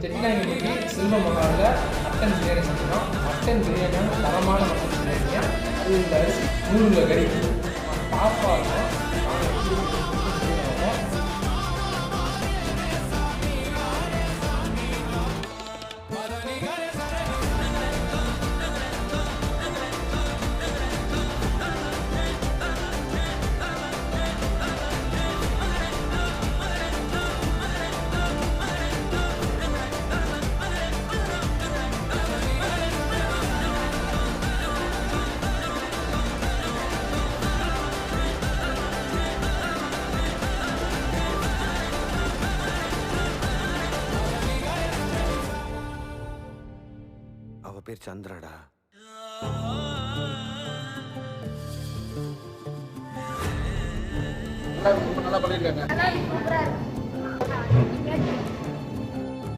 செட்டிநாயக்கன்பட்டி செல்வ மகாலில் மட்டன் பிரியாணி செஞ்சோம். மட்டன் பிரியாணியான தரமான மட்டன் பிரியாணிங்க. அது இந்த அரிசி 100 கறி டாப்பாக இருக்கும். அவ பேர் சந்திராடா. நல்லா பண்ணிருக்காங்க.